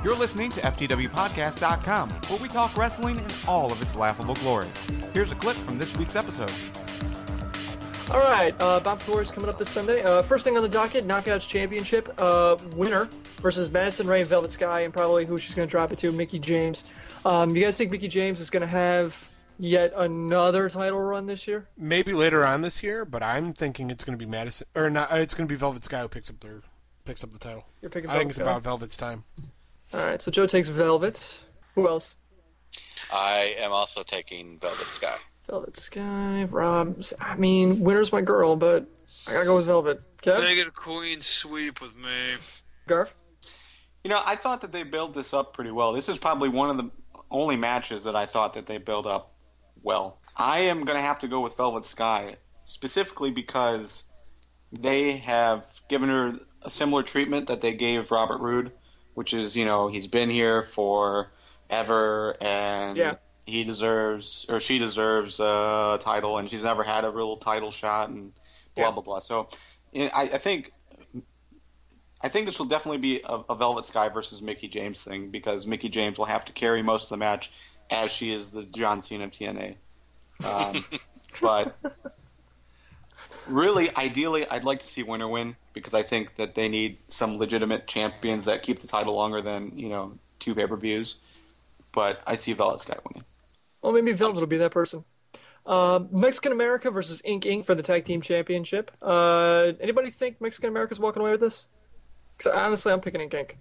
You're listening to FTWPodcast.com, where we talk wrestling in all of its laughable glory. Here's a clip from this week's episode. All right, Bound for Glory is coming up this Sunday. First thing on the docket, Knockouts Championship. Winner versus Madison Rayne, Velvet Sky, and probably who she's going to drop it to, Mickie James. You guys think Mickie James is going to have yet another title run this year? Maybe later on this year, but I'm thinking it's going to be Madison, or not. It's going to be Velvet Sky who picks up the title. You're picking. I think it's about Velvet's time. All right, so Joe takes Velvet. Who else? I am also taking Velvet Sky. Velvet Sky, Rob. I mean, Winner's my girl, but I gotta go with Velvet. Kev? Take it a queen sweep with me. Garf? You know, I thought that they built this up pretty well. This is probably one of the only matches that I thought that they built up well. I am going to have to go with Velvet Sky, specifically because they have given her a similar treatment that they gave Robert Roode, which is, you know, he's been here forever and he deserves, or she deserves a title, and she's never had a real title shot and blah, blah, blah. So I think this will definitely be a Velvet Sky versus Mickie James thing, because Mickie James will have to carry most of the match as she is the John Cena of TNA. But really, ideally, I'd like to see Winner win, because I think that they need some legitimate champions that keep the title longer than, you know, 2 pay-per-views. But I see Velvet Sky winning. Well, maybe Velvet will be that person. Mexican America versus Inc. for the Tag Team Championship. Anybody think Mexican America's walking away with this? Because honestly, I'm picking Inc.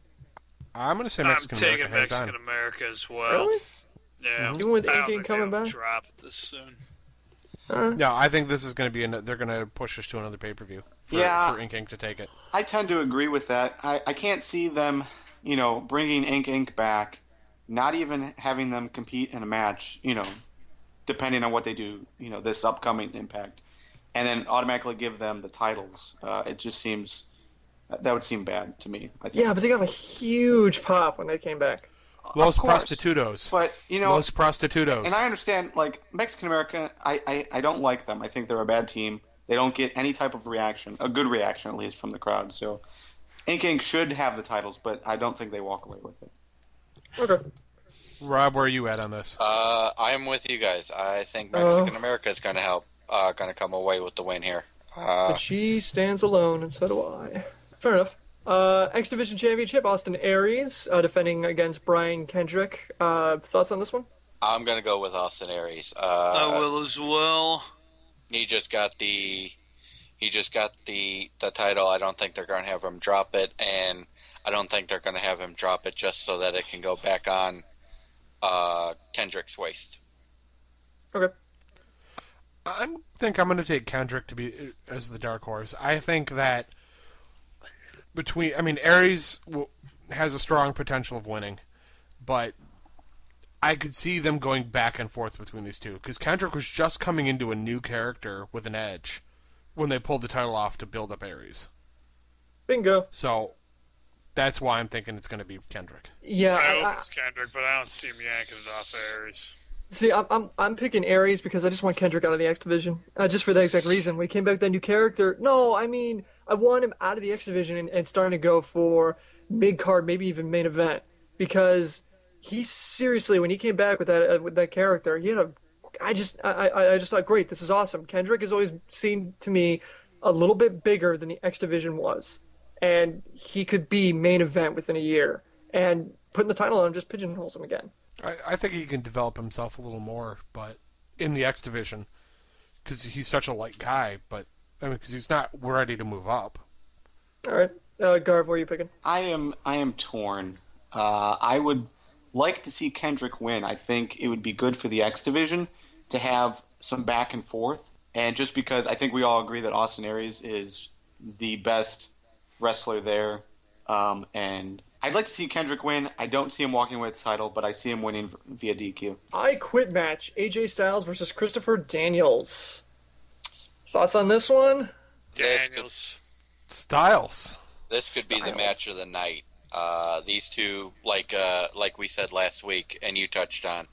I'm going to say Mexican America. I'm taking Mexican America as well. Really? Yeah. Even with Inc. coming back? Drop this soon. No, I think this is going to be. They're going to push us to another pay-per-view for Inc. to take it. I tend to agree with that. I can't see them, you know, bringing Inc. back, not even having them compete in a match, you know, depending on what they do, you know, this upcoming Impact, and then automatically give them the titles. It just seems that would seem bad to me. I think. Yeah, but they got a huge pop when they came back. Los Prostitutos. But, you know, Los Prostitutos. And I understand, like, Mexican America, I don't like them. I think they're a bad team. They don't get any type of reaction, a good reaction at least, from the crowd. So Inc. should have the titles, but I don't think they walk away with it. Okay. Rob, where are you at on this? I'm with you guys. I think Mexican America is going to come away with the win here. But she stands alone, and so do I. Fair enough. X Division Championship, Austin Aries defending against Brian Kendrick. Thoughts on this one? I'm going to go with Austin Aries. I will as well. He just got the title. I don't think they're going to have him drop it, and I don't think they're going to have him drop it just so that it can go back on Kendrick's waist. Okay. I think I'm going to take Kendrick to be as the dark horse. I think that Aries has a strong potential of winning, but I could see them going back and forth between these two, because Kendrick was just coming into a new character with an edge when they pulled the title off to build up Aries. Bingo. So that's why I'm thinking it's going to be Kendrick. Yeah, I hope it's Kendrick, but I don't see him yanking it off Aries. See, I'm picking Aries because I just want Kendrick out of the X Division, just for that exact reason. When he came back with that new character, I want him out of the X Division and starting to go for mid-card, maybe even main event, because he seriously, when he came back with that character, I just thought, great, this is awesome. Kendrick has always seemed to me a little bit bigger than the X Division was, and he could be main event within a year, and putting the title on him just pigeonholes him again. I think he can develop himself a little more, but in the X Division, because he's such a light guy, but because he's not ready to move up. All right, Garv, what are you picking? I am torn. I would like to see Kendrick win. I think it would be good for the X Division to have some back and forth, and just because I think we all agree that Austin Aries is the best wrestler there, and I'd like to see Kendrick win. I don't see him walking away with the title, but I see him winning via DQ. I Quit match, AJ Styles versus Christopher Daniels. Thoughts on this one? Daniels. Styles. This could be the match of the night. These two, like we said last week, and you touched on,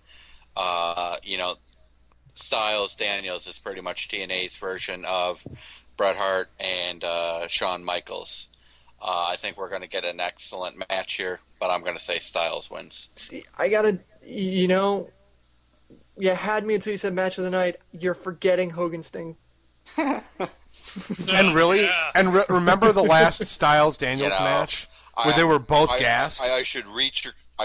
Styles Daniels is pretty much TNA's version of Bret Hart and Shawn Michaels. I think we're going to get an excellent match here, but I'm going to say Styles wins. See, I gotta, you had me until you said match of the night. You're forgetting Hogan Sting. And really, Yeah. remember the last Styles Daniels match where they were both gassed? I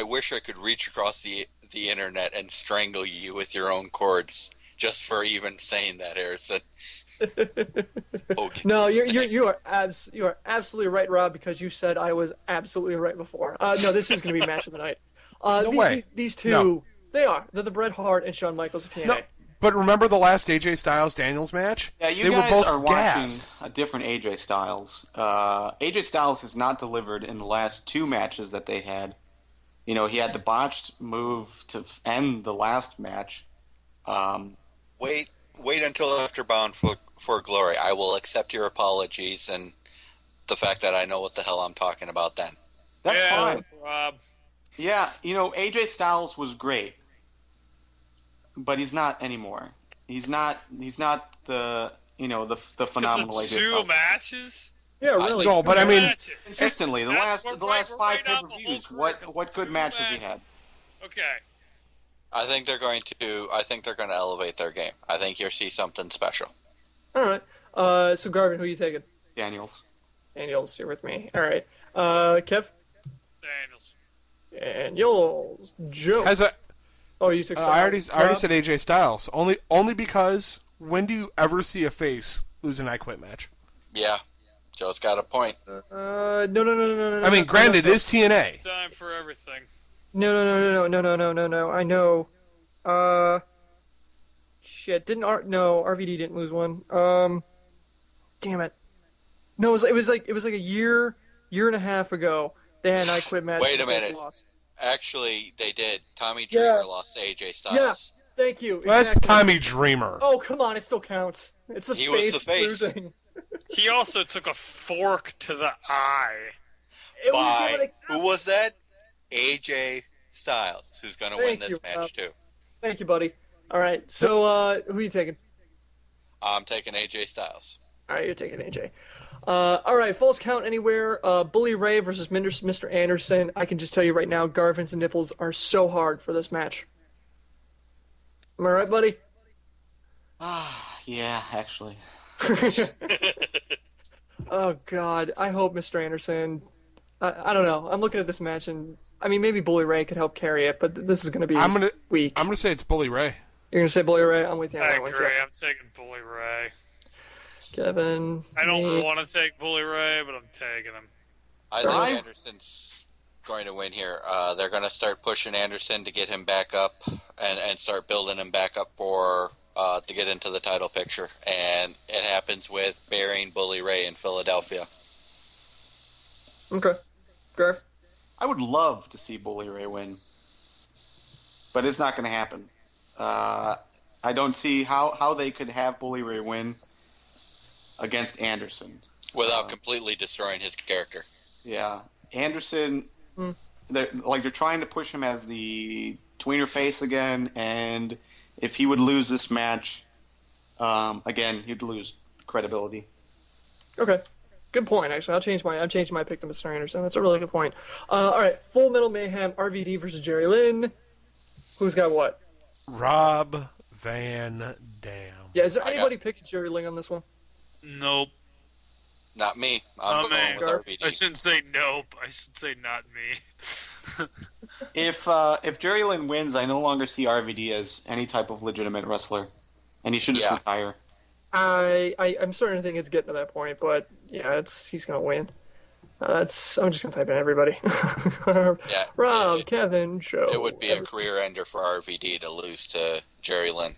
wish I could reach across the internet and strangle you with your own cords just for even saying that, Harrison. No, you are absolutely right, Rob, because you said I was absolutely right before. No, this is going to be match of the night. No way. These two, No. they're the Bret Hart and Shawn Michaels of TNA. No, but remember the last AJ Styles Daniels match? Yeah, you they guys were both are watching gassed. a different AJ Styles. AJ Styles has not delivered in the last 2 matches that they had. He had the botched move to end the last match. Wait until after Bound for Glory. I will accept your apologies and the fact that I know what the hell I'm talking about then. That's fine. Rob. Yeah, AJ Styles was great, but he's not anymore. He's not the the phenomenal AJ Two Styles. matches? Yeah, really. No, but I mean, Matches. Consistently, the That's- last we're 5 right up the pay-per-views. whole career, What good two matches he matches. had? Okay. I think they're going to elevate their game. I think you'll see something special. All right. So Garvin, who are you taking? Daniels. Daniels, you're with me. All right. Kev? Daniels. Daniels. Joe. Oh, you took. I already said AJ Styles. Only because when do you ever see a face lose an I Quit match? Yeah, Joe's got a point. No. I mean, granted, it is It's TNA. time for everything. No. I know. Shit. RVD didn't lose one. Damn it. No, it was like a year and a half ago. They had an I Quit match. Wait a and they minute. lost. Actually, they did. Tommy Dreamer lost to AJ Styles. Yeah. Thank you. That's exactly. Tommy Dreamer. Oh, come on. It still counts. It's a He was the face. losing. He also took a fork to the eye. It was given a- Who was that? AJ Styles, who's going to win Thank this you, match Rob. too. Thank you, buddy. All right. So, who are you taking? I'm taking AJ Styles. All right, you're taking AJ. All right, false count anywhere. Bully Ray versus Mr. Anderson. I can just tell you right now, Garvin's nipples are so hard for this match. Am I right, buddy? Yeah, actually. Oh God, I hope Mr. Anderson. I don't know. I'm looking at this match, and I mean, maybe Bully Ray could help carry it, but this is going to be weak. I'm gonna say it's Bully Ray. You're gonna say Bully Ray? I'm with you. I I'm with agree. you. I'm taking Bully Ray. Kevin. I don't me. want to take Bully Ray, but I'm taking him. I think Anderson's going to win here. They're going to start pushing Anderson to get him back up and start building him back up for to get into the title picture. And it happens with burying Bully Ray in Philadelphia. Okay. Garv. I would love to see Bully Ray win, but it's not going to happen. I don't see how they could have Bully Ray win against Anderson. Without completely destroying his character. Yeah, Anderson. They're trying to push him as the tweener face again, and if he would lose this match, again he'd lose credibility. Okay. Good point, actually. I'll change my pick to Mr. Anderson. That's a really good point. All right. Full Metal Mayhem, RVD versus Jerry Lynn. Who's got what? Rob Van Dam. Yeah, is there I anybody picking Jerry Lynn on this one? Nope. Not me. I'm going with Garth. I RVD. shouldn't say nope. I should say not me. If Jerry Lynn wins, I no longer see RVD as any type of legitimate wrestler, and he should just Yeah. retire. I'm starting to think it's getting to that point, but yeah, he's gonna win. I'm just gonna type in everybody. Yeah, Rob, Kevin, Joe. It would be a career ender for RVD to lose to Jerry Lynn.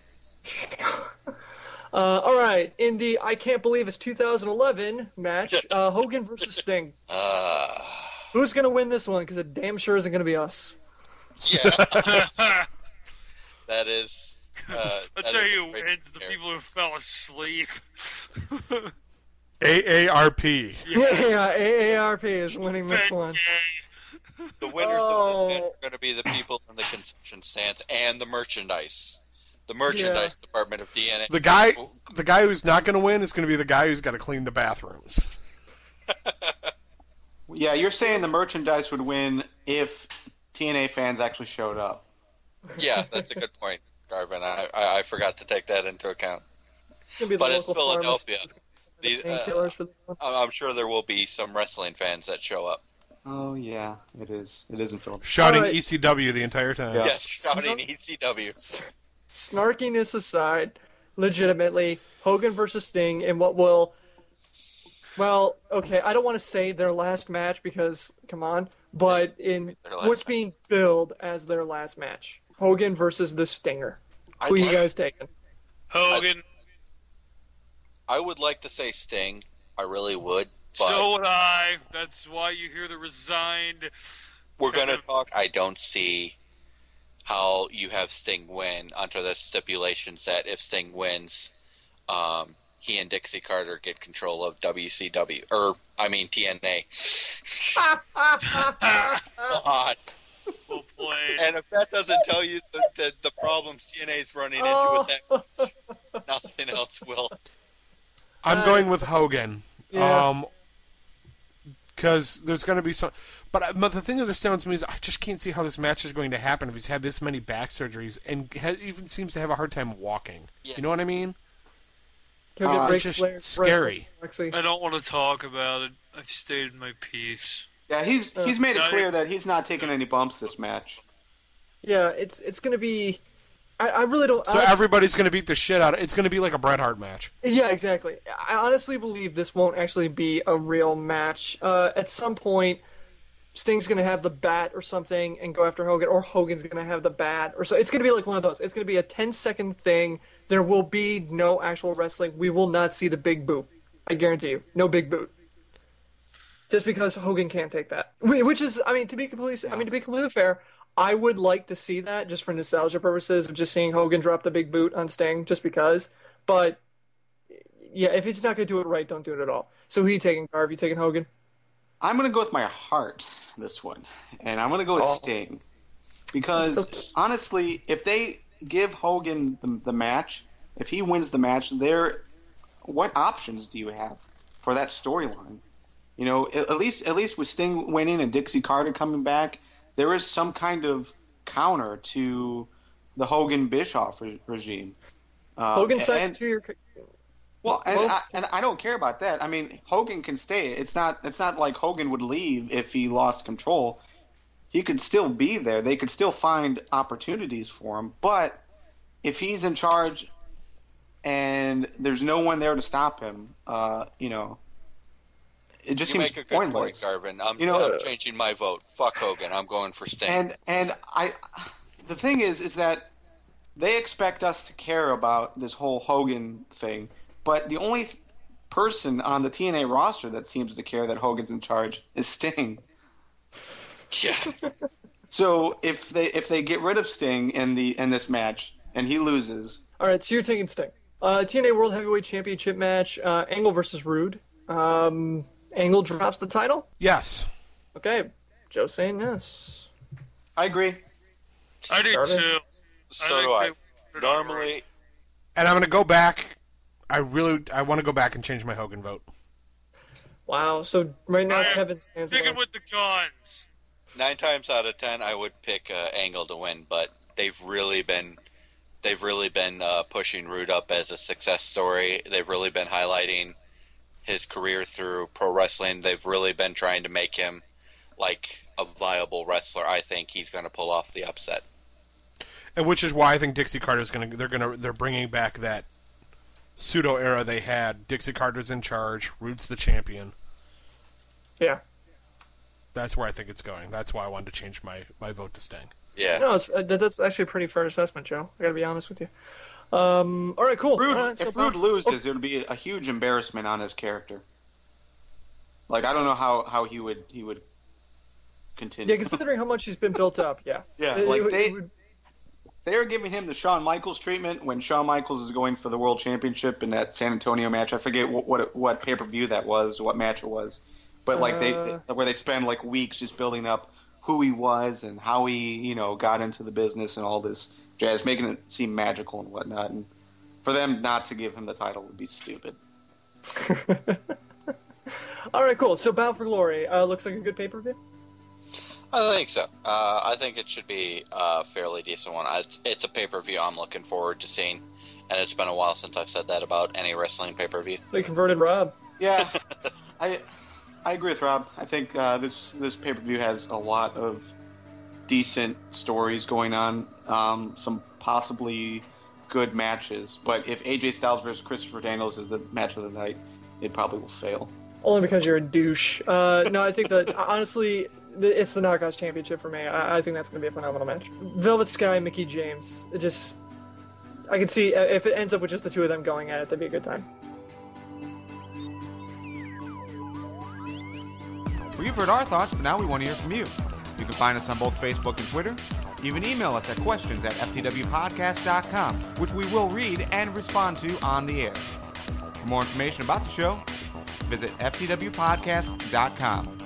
All right, in the I can't believe it's 2011 match, Hogan versus Sting. Who's gonna win this one? Because it damn sure isn't gonna be us. Yeah. That is. I'll that tell is you, a great it's the pair. people who fell asleep. AARP. Yeah, AARP is winning this one. The winners of Oh. this match are going to be the people in the concession stands and the merchandise. The merchandise department of DNA. The guy who's not going to win is going to be the guy who's got to clean the bathrooms. Yeah, you're saying the merchandise would win if TNA fans actually showed up. Yeah, that's a good point, Garvin. I forgot to take that into account. It's gonna be the But it's local Philadelphia. pharmacy. These, Painkillers for this one. I'm sure there will be some wrestling fans that show up. Oh yeah, it is. It is in Philadelphia. Shouting All right. ECW the entire time. Yeah. Yes, shouting ECW. Snarkiness aside, legitimately, Hogan versus Sting in what will... Well, okay, I don't want to say their last match because, come on, but in Their last what's match. being billed as their last match. Hogan versus the Stinger. I Who you like- guys taking? Hogan. I would like to say Sting. I really would. But So would I. That's why you hear the resigned. we're going to talk. I don't see how you have Sting win under the stipulations that if Sting wins, he and Dixie Carter get control of WCW. TNA. God. Well played. And if that doesn't tell you the problems TNA's running into with that, nothing else will. I'm going with Hogan. Yeah. Because there's going to be some... But the thing that astounds me is I just can't see how this match is going to happen if he's had this many back surgeries and even seems to have a hard time walking. Yeah. You know what I mean? He'll get it's Ric just Flair- scary. Lexi. I don't want to talk about it. I've stated my piece. Yeah, he's made it No, clear that he's not taking any bumps this match. Yeah, it's gonna be... I really don't... So everybody's going to beat the shit out of it. It's going to be like a Bret Hart match. Yeah, exactly. I honestly believe this won't actually be a real match. At some point, Sting's going to have the bat or something and go after Hogan, or Hogan's going to have the bat, or so. It's going to be like one of those. It's going to be a 10-second thing. There will be no actual wrestling. We will not see the big boot. I guarantee you, no big boot. Just because Hogan can't take that, which is, to be completely fair, I would like to see that just for nostalgia purposes of just seeing Hogan drop the big boot on Sting, just because. But yeah, if it's not going to do it right, don't do it at all. So who you taking, Garv? You taking Hogan? I'm going to go with my heart this one, and I'm going to go with Sting. Because, So cute. honestly, if they give Hogan the match, if he wins the match, what options do you have for that storyline? You know, at least with Sting winning and Dixie Carter coming back, there is some kind of counter to the Hogan Bischoff regime. Hogan signed and- to your... Well, Well- and I don't care about that. I mean, Hogan can stay. It's not like Hogan would leave if he lost control. He could still be there. They could still find opportunities for him. But if he's in charge and there's no one there to stop him, it just You seems make a good point, pointless. Garvin. I'm changing my vote. Fuck Hogan. I'm going for Sting. And the thing is that they expect us to care about this whole Hogan thing, but the only person on the TNA roster that seems to care that Hogan's in charge is Sting. Yeah. So if they get rid of Sting in this match and he loses, All right, so you're taking Sting. TNA World Heavyweight Championship match, Angle versus Rude. Angle drops the title? Yes. Okay, Joe saying yes. I agree. I do Garvin? too. So think do I. they put it on Normally, And I'm going to go back. I want to go back and change my Hogan vote. Wow, so right now I am Kevin stands Sticking alone. with the guns. 9 times out of 10, I would pick Angle to win, but they've really been pushing Rude up as a success story. They've really been highlighting his career through pro wrestling. They've really been trying to make him like a viable wrestler. I think he's going to pull off the upset. And which is why I think Dixie Carter's they're bringing back that pseudo era they had. Dixie Carter's in charge, Rude's the champion. Yeah. That's where I think it's going. That's why I wanted to change my vote to Sting. Yeah. No, that's actually a pretty fair assessment, Joe. I gotta be honest with you. All right, cool. Rude, All right, so if Rude loses, it would be a huge embarrassment on his character. Like I don't know how he would continue. yeah, considering how much he's been built up, yeah. Yeah, It- like it would- they're giving him the Shawn Michaels treatment when Shawn Michaels is going for the world championship in that San Antonio match. I forget what pay per view that was, what match it was, but like where they spend like weeks just building up who he was and how he got into the business and all this jazz, making it seem magical and whatnot. And for them not to give him the title would be stupid. All right, cool. So Bound for Glory looks like a good pay-per-view. I think so. I think it should be a fairly decent one. It's a pay-per-view I'm looking forward to seeing, and it's been a while since I've said that about any wrestling pay-per-view. They converted Rob. Yeah, I agree with Rob. I think this pay-per-view has a lot of decent stories going on, some possibly good matches. But if AJ Styles versus Christopher Daniels is the match of the night, it probably will fail. Only because you're a douche. No, I think that, honestly, it's the Knockouts Championship for me. I think that's going to be a phenomenal match. Velvet Sky, Mickie James. I can see if it ends up with just the two of them going at it, that'd be a good time. Well, you've heard our thoughts, but now we want to hear from you. You can find us on both Facebook and Twitter. Even email us at questions@ftwpodcast.com, which we will read and respond to on the air. For more information about the show, visit ftwpodcast.com.